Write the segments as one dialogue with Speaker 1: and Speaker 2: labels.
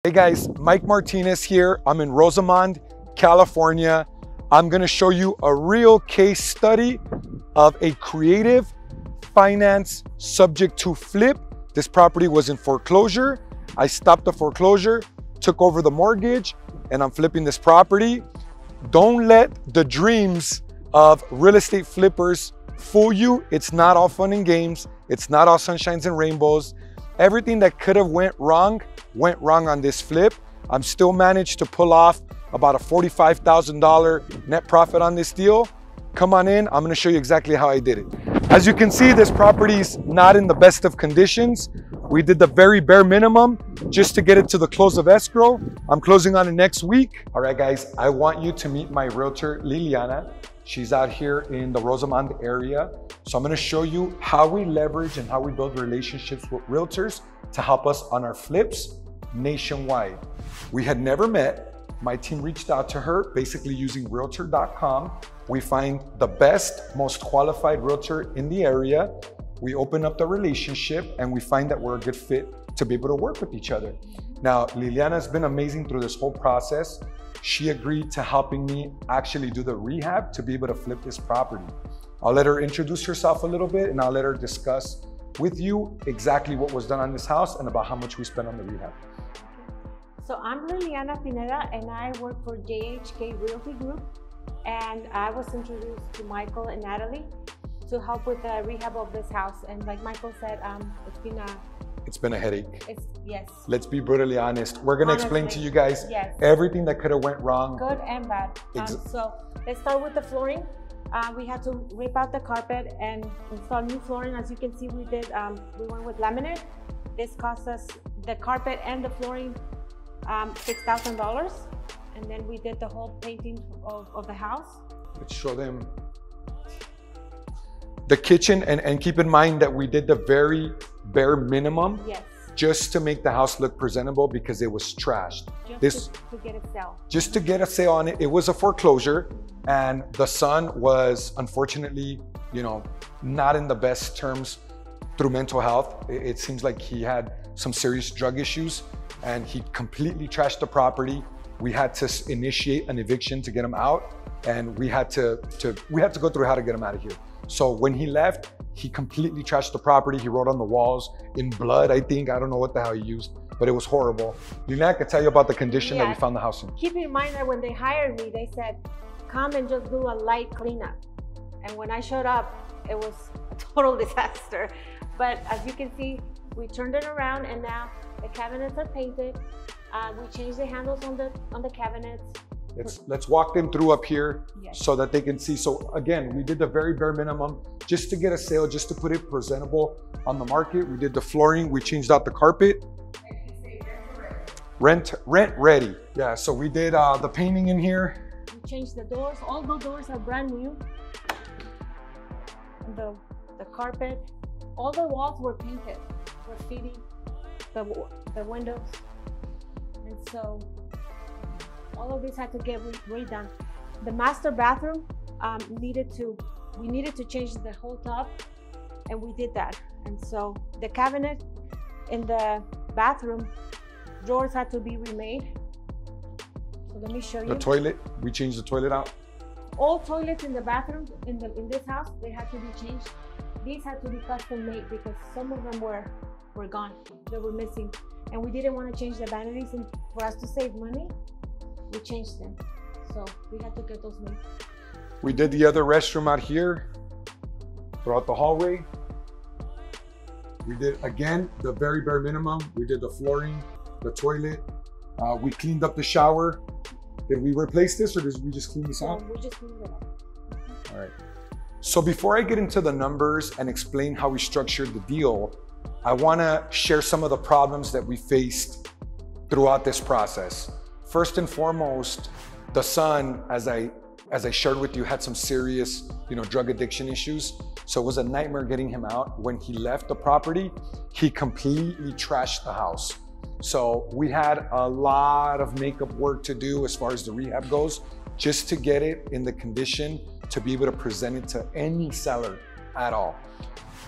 Speaker 1: Hey guys, Mike Martinez here. I'm in Rosamond, California. I'm gonna show you a real case study of a creative finance subject to flip. This property was in foreclosure. I stopped the foreclosure, took over the mortgage, and I'm flipping this property. Don't let the dreams of real estate flippers fool you. It's not all fun and games. It's not all sunshines and rainbows. Everything that could have went wrong on this flip. I'm still managed to pull off about a $45,000 net profit on this deal. Come on in, I'm gonna show you exactly how I did it. As you can see, this property's not in the best of conditions. We did the very bare minimum just to get it to the close of escrow. I'm closing on it next week. All right, guys, I want you to meet my realtor, Liliana. She's out here in the Rosamond area. So I'm gonna show you how we leverage and how we build relationships with realtors to help us on our flips nationwide. We had never met. My team reached out to her, basically using realtor.com. We find the best, most qualified realtor in the area. We open up the relationship and we find that we're a good fit to be able to work with each other. Now, Liliana's been amazing through this whole process. She agreed to helping me actually do the rehab to be able to flip this property. I'll let her introduce herself a little bit and I'll let her discuss with you exactly what was done on this house and about how much we spent on the rehab.
Speaker 2: So I'm Liliana Pineda and I work for JHK Realty Group, and I was introduced to Michael and Natalie to help with the rehab of this house. And like Michael said,
Speaker 1: It's been a headache.
Speaker 2: Yes.
Speaker 1: Let's be brutally honest. We're gonna explain to you guys everything that could have went wrong.
Speaker 2: Good and bad. So let's start with the flooring. We had to rip out the carpet and install new flooring. As you can see, we went with laminate. This cost us, the carpet and the flooring, $6,000. And then we did the whole painting of the house.
Speaker 1: Let's show them the kitchen, and keep in mind that we did the very bare minimum just to make the house look presentable because it was trashed.
Speaker 2: Just to get a sale.
Speaker 1: Just to get a sale on it. It was a foreclosure and the son was unfortunately, not in the best terms through mental health. It seems like he had some serious drug issues and he completely trashed the property. We had to initiate an eviction to get him out, and we had to go through how to get him out of here. So when he left, he completely trashed the property. He wrote on the walls in blood, I think. I don't know what the hell he used, but it was horrible. Liliana can tell you about the condition that we found the house in.
Speaker 2: Keep in mind that when they hired me, they said, come and just do a light cleanup. And when I showed up, it was a total disaster. But as you can see, we turned it around and now the cabinets are painted. We changed the handles on the cabinets.
Speaker 1: Let's walk them through up here so that they can see. So again, we did the very bare minimum just to get a sale, just to put it presentable on the market. We did the flooring, we changed out the carpet. Rent ready. Yeah, so we did the painting in here.
Speaker 2: We changed the doors. All the doors are brand new. And the carpet, all the walls were painted, graffiti, the windows. And so all of this had to get redone. The master bathroom we needed to change the whole tub, and we did that. And so the cabinet in the bathroom, drawers had to be remade. So let me show you.
Speaker 1: The toilet, we changed the toilet out.
Speaker 2: All toilets in the bathroom in this house, they had to be changed. These had to be custom made because some of them were gone. They were missing. And we didn't want to change the vanities, and for us to save money, we changed them. So we had to get those made.
Speaker 1: We did the other restroom out here throughout the hallway. We did, again, the very bare minimum. We did the flooring, the toilet. We cleaned up the shower. Did we replace this or did we just clean this out?
Speaker 2: We just cleaned it up.
Speaker 1: All right. So before I get into the numbers and explain how we structured the deal, I want to share some of the problems that we faced throughout this process. First and foremost, the son, as I shared with you, had some serious, drug addiction issues. So it was a nightmare getting him out. When he left the property, he completely trashed the house. So we had a lot of makeup work to do as far as the rehab goes, just to get it in the condition to be able to present it to any seller at all.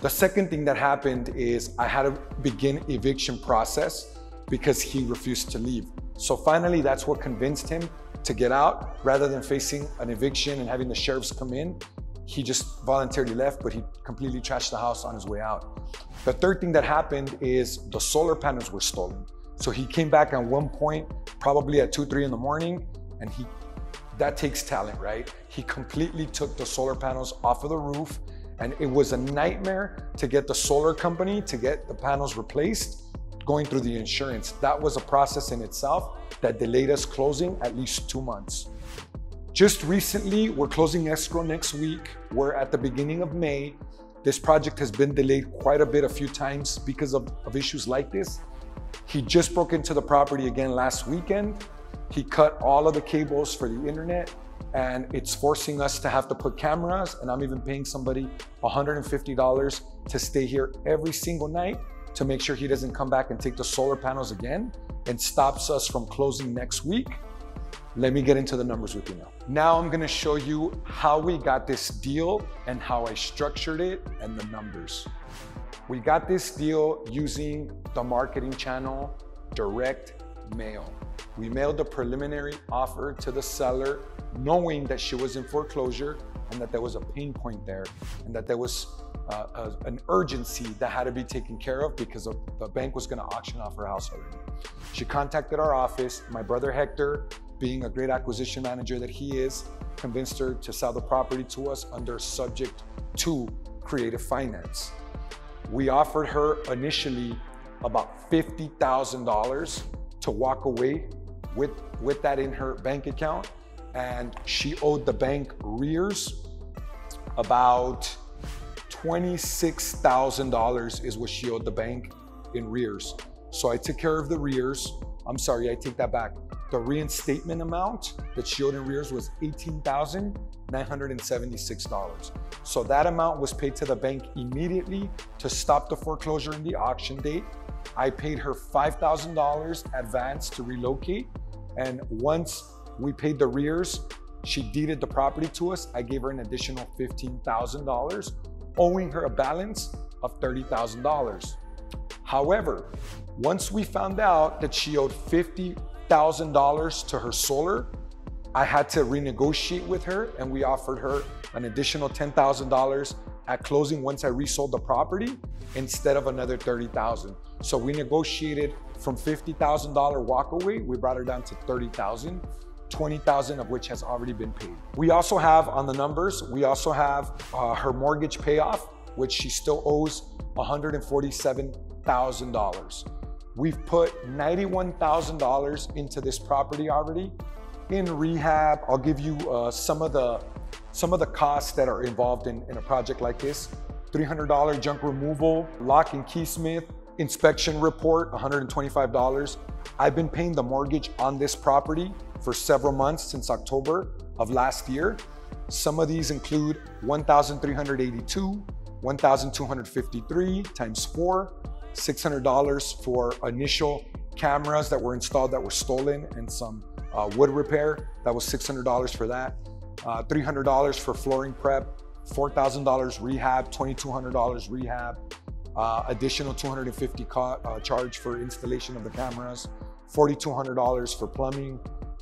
Speaker 1: The second thing that happened is I had to begin eviction process. because he refused to leave. So finally, that's what convinced him to get out. Rather than facing an eviction and having the sheriffs come in, he just voluntarily left, but he completely trashed the house on his way out. The third thing that happened is the solar panels were stolen. So he came back at one point, probably at 2, 3 in the morning, and that takes talent, right? He completely took the solar panels off of the roof, and it was a nightmare to get the solar company to get the panels replaced, going through the insurance. That was a process in itself that delayed us closing at least 2 months. Just recently, we're closing escrow next week. We're at the beginning of May. This project has been delayed quite a few times because of issues like this. He just broke into the property again last weekend. He cut all of the cables for the internet, and it's forcing us to have to put cameras, and I'm even paying somebody $150 to stay here every single night to make sure he doesn't come back and take the solar panels again and stops us from closing next week. Let me get into the numbers with you now. Now I'm gonna show you how we got this deal and how I structured it and the numbers. We got this deal using the marketing channel, direct mail. We mailed the preliminary offer to the seller, knowing that she was in foreclosure and that there was a pain point there and that there was an urgency that had to be taken care of because the bank was gonna auction off her house already. She contacted our office. My brother Hector, being a great acquisition manager that he is, convinced her to sell the property to us under subject to creative finance. We offered her initially about $50,000 to walk away with that in her bank account, and she owed the bank arrears. About $26,000 is what she owed the bank in arrears. So I took care of the arrears. I'm sorry, I take that back. The reinstatement amount that she owed in arrears was $18,976. So that amount was paid to the bank immediately to stop the foreclosure and the auction date. I paid her $5,000 advance to relocate. And once we paid the arrears, she deeded the property to us. I gave her an additional $15,000, owing her a balance of $30,000. However, once we found out that she owed $50,000 to her solar, I had to renegotiate with her, and we offered her an additional $10,000 at closing once I resold the property instead of another $30,000. So we negotiated from $50,000 walkaway, we brought her down to $30,000, $20,000 of which has already been paid. We also have on the numbers, we also have her mortgage payoff, which she still owes $147,000. We've put $91,000 into this property already. In rehab, I'll give you some of the costs that are involved in a project like this. $300 junk removal, lock and keysmith, inspection report, $125. I've been paying the mortgage on this property for several months since October of last year. Some of these include $1,382, $1,253 times 4, $600 for initial cameras that were installed that were stolen, and some wood repair. That was $600 for that. $300 for flooring prep, $4,000 rehab, $2,200 rehab, additional $250 charge for installation of the cameras, $4,200 for plumbing,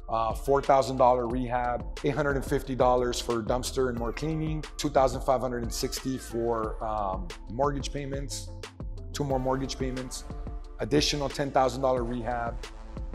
Speaker 1: $4,000 rehab, $850 for dumpster and more cleaning, $2,560 for mortgage payments, 2 more mortgage payments, additional $10,000 rehab,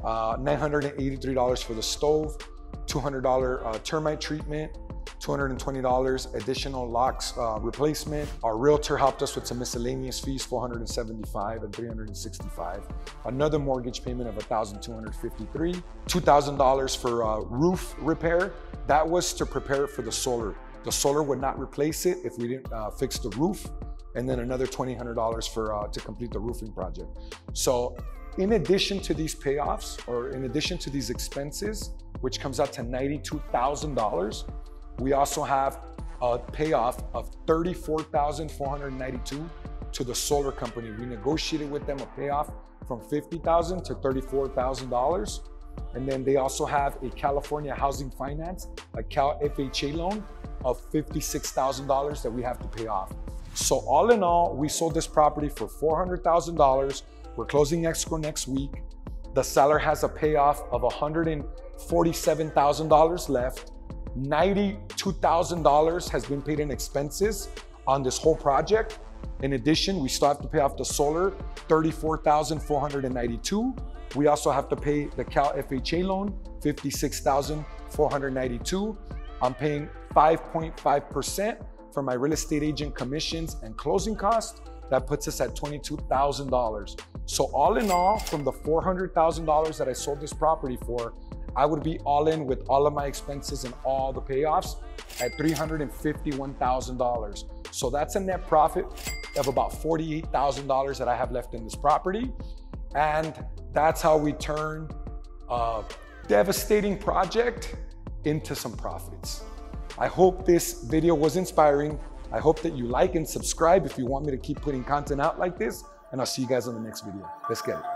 Speaker 1: $983 for the stove, $200 termite treatment, $220 additional locks replacement. Our realtor helped us with some miscellaneous fees, $475 and $365. Another mortgage payment of $1,253. $2,000 for roof repair. That was to prepare it for the solar. The solar would not replace it if we didn't fix the roof. And then another $2,800 for to complete the roofing project. So in addition to these payoffs, or in addition to these expenses, which comes out to $92,000, we also have a payoff of $34,492 to the solar company. We negotiated with them a payoff from $50,000 to $34,000. And then they also have a California Housing Finance, a Cal FHA loan of $56,000 that we have to pay off. So all in all, we sold this property for $400,000. We're closing escrow next week. The seller has a payoff of $147,000 left. $92,000 has been paid in expenses on this whole project. In addition, we still have to pay off the solar, $34,492. We also have to pay the Cal FHA loan, $56,492. I'm paying 5.5% for my real estate agent commissions and closing costs. That puts us at $22,000. So all in all, from the $400,000 that I sold this property for, I would be all in with all of my expenses and all the payoffs at $351,000. So that's a net profit of about $48,000 that I have left in this property. And that's how we turn a devastating project into some profits. I hope this video was inspiring. I hope that you like and subscribe if you want me to keep putting content out like this. And I'll see you guys on the next video. Let's get it.